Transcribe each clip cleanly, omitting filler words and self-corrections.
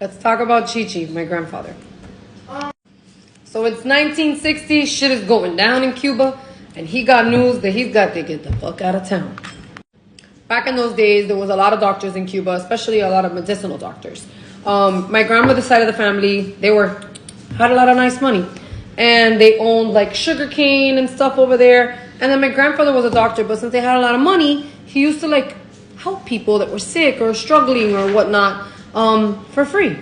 Let's talk about Chichi, my grandfather. So it's 1960, shit is going down in Cuba, and he got news that he's got to get the fuck out of town. Back in those days, there was a lot of doctors in Cuba, especially a lot of medicinal doctors. My grandmother's side of the family, had a lot of nice money. And they owned like sugarcane and stuff over there. And then my grandfather was a doctor, but since they had a lot of money, he used to like help people that were sick or struggling or whatnot for free.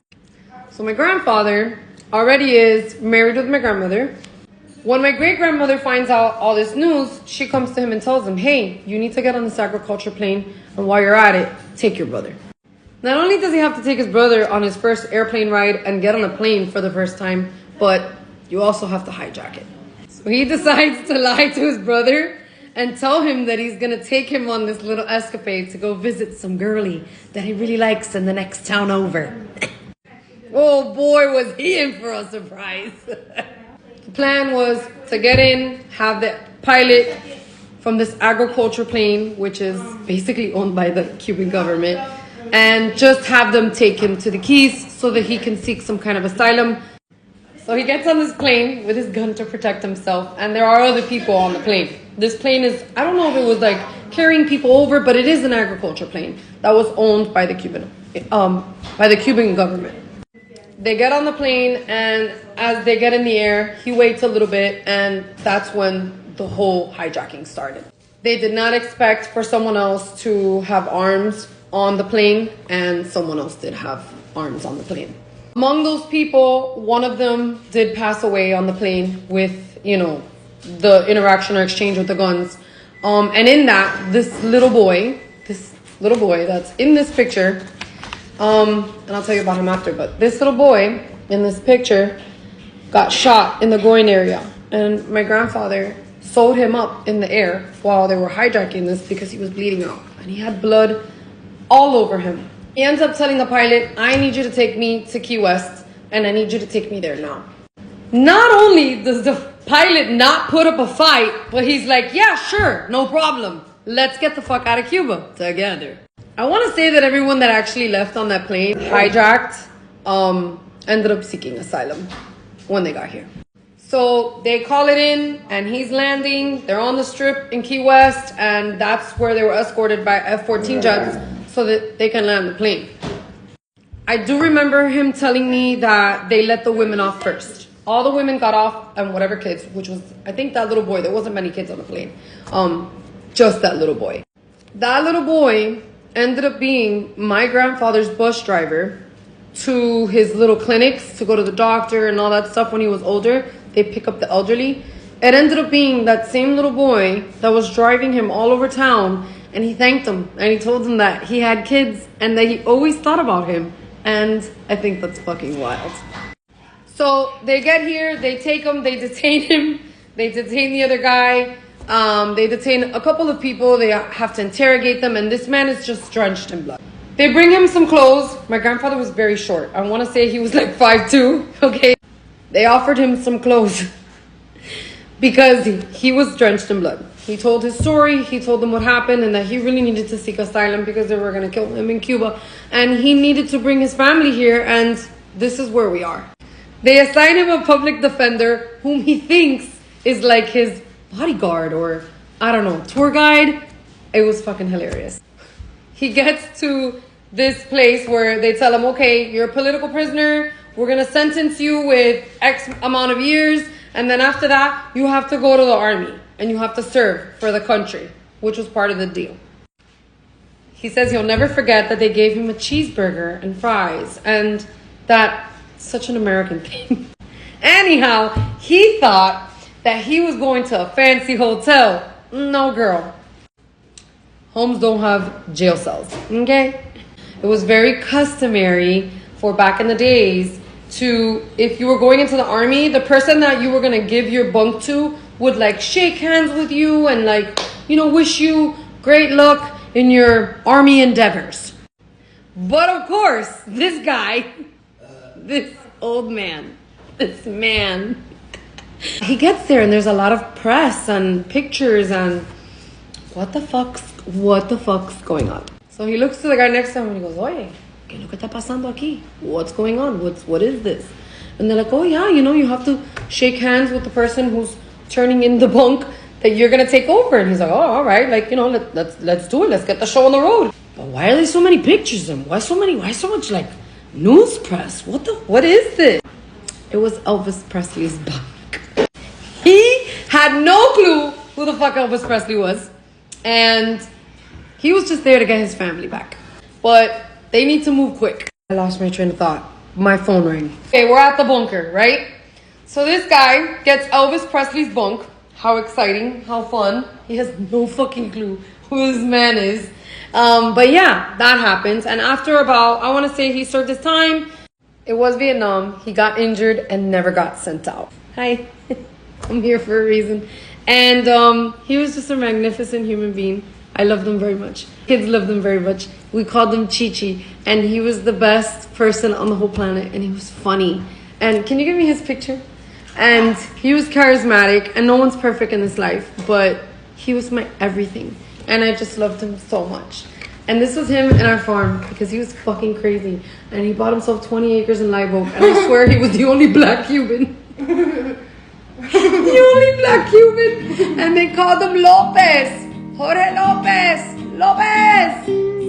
So my grandfather already is married with my grandmother. When my great-grandmother finds out all this news, she comes to him and tells him, hey, you need to get on this agriculture plane, and while you're at it, take your brother. Not only does he have to take his brother on his first airplane ride and get on a plane for the first time, but you also have to hijack it. So he decides to lie to his brother and tell him that he's going to take him on this little escapade to go visit some girlie that he really likes in the next town over. Oh boy, was he in for a surprise. The plan was to get in, have the pilot from this agriculture plane, which is basically owned by the Cuban government, and just have them take him to the Keys so that he can seek some kind of asylum. So he gets on this plane with his gun to protect himself, and there are other people on the plane. This plane is, I don't know if it was like carrying people over, but it is an agriculture plane that was owned by the Cuban government. They get on the plane, and as they get in the air, he waits a little bit, and that's when the whole hijacking started. They did not expect for someone else to have arms on the plane, and someone else did have arms on the plane. Among those people, one of them did pass away on the plane with, the interaction or exchange with the guns. And in that, this little boy that's in this picture, and I'll tell you about him after, but this little boy in this picture got shot in the groin area. And my grandfather sewed him up in the air while they were hijacking this because he was bleeding out. And he had blood all over him. He ends up telling the pilot, I need you to take me to Key West, and I need you to take me there now. Not only does the pilot not put up a fight, but he's like, yeah, sure, no problem. Let's get the fuck out of Cuba together. I want to say that everyone that actually left on that plane, hijacked, ended up seeking asylum when they got here. So they call it in, and he's landing. They're on the strip in Key West, and that's where they were escorted by F-14 jets so that they can land the plane. I do remember him telling me that they let the women off first. All the women got off, and whatever kids, which was, I think, that little boy. There wasn't many kids on the plane. Just that little boy. That little boy ended up being my grandfather's bus driver to his little clinics to go to the doctor and all that stuff when he was older. They pick up the elderly. It ended up being that same little boy that was driving him all over town, and he thanked him, and he told him that he had kids and that he always thought about him. And I think that's fucking wild. So they get here, they take him, they detain him, they detain the other guy. They detain a couple of people. They have to interrogate them, and this man is just drenched in blood. They bring him some clothes. My grandfather was very short. I want to say he was like 5'2", okay? They offered him some clothes because he was drenched in blood. He told his story. He told them what happened and that he really needed to seek asylum because they were going to kill him in Cuba. And he needed to bring his family here, and this is where we are. They assign him a public defender whom he thinks is like his bodyguard or, I don't know, tour guide. It was fucking hilarious. He gets to this place where they tell him, okay, you're a political prisoner. We're going to sentence you with X amount of years. And then after that, you have to go to the army and you have to serve for the country, which was part of the deal. He says he'll never forget that they gave him a cheeseburger and fries, and that's such an American thing. Anyhow, he thought that he was going to a fancy hotel. No, girl. Homes don't have jail cells, okay? It was very customary for back in the days to, if you were going into the army, the person that you were going to give your bunk to would like shake hands with you and like, wish you great luck in your army endeavors. But of course, this guy, this old man, he gets there and there's a lot of press and pictures and what the fuck's going on? So he looks to the guy next to him and he goes, oye, ¿Qué es lo que está pasando aquí? What's going on? What is this? And they're like, oh yeah, you know, you have to shake hands with the person who's turning in the bunk that you're gonna take over. And he's like, oh, all right, like, you know, let's do it. Let's get the show on the road. But why are there so many pictures and why so much like news press? What is this? It was Elvis Presley's bunk. He had no clue who the fuck Elvis Presley was. And he was just there to get his family back. But they need to move quick. I lost my train of thought. My phone rang. Okay, we're at the bunker, right? So this guy gets Elvis Presley's bunk. How exciting, how fun. He has no fucking clue who this man is. But yeah, that happens. And after about, I want to say he served his time. It was Vietnam. He got injured and never got sent out. Hi, I'm here for a reason. And he was just a magnificent human being. I loved him very much. Kids loved him very much. We called him Chi-Chi. And he was the best person on the whole planet. And he was funny. And can you give me his picture? And he was charismatic. And no one's perfect in this life. But he was my everything. And I just loved him so much. And this was him in our farm. Because he was fucking crazy. And he bought himself 20 acres in Live Oak. And I swear he was the only black Cuban. The only black Cuban. And they called him Lopez. Jorge Lopez.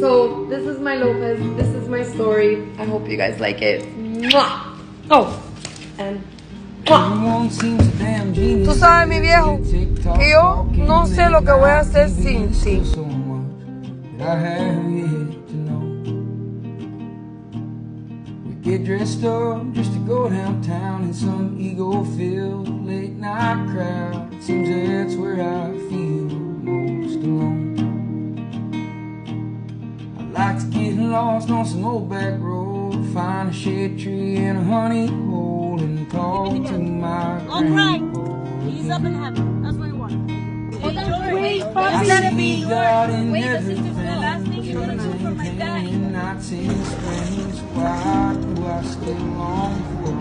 So this is my Lopez. This is my story. I hope you guys like it. Mwah. Oh, and tú sabes, mi viejo, que yo no sé lo que voy a hacer sin ti. Get dressed up just to go downtown in some ego-filled late night crowd. Seems that's where I feel most alone. I like to get lost on some old back road, find a shade tree and a honey hole, and talk to my grandpa. He's up in heaven. That's what we want. Wait, It's gotta be God yours. Wait, the sister's gonna last name. She's gonna come from my dad. Why do I still long for?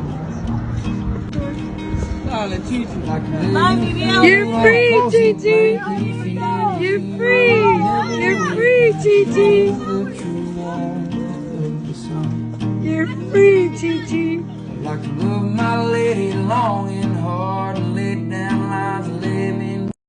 Bye, mi viejo. you're free, Gigi. You're free. You're free, Gigi. You're free, Gigi. Like to love my lady long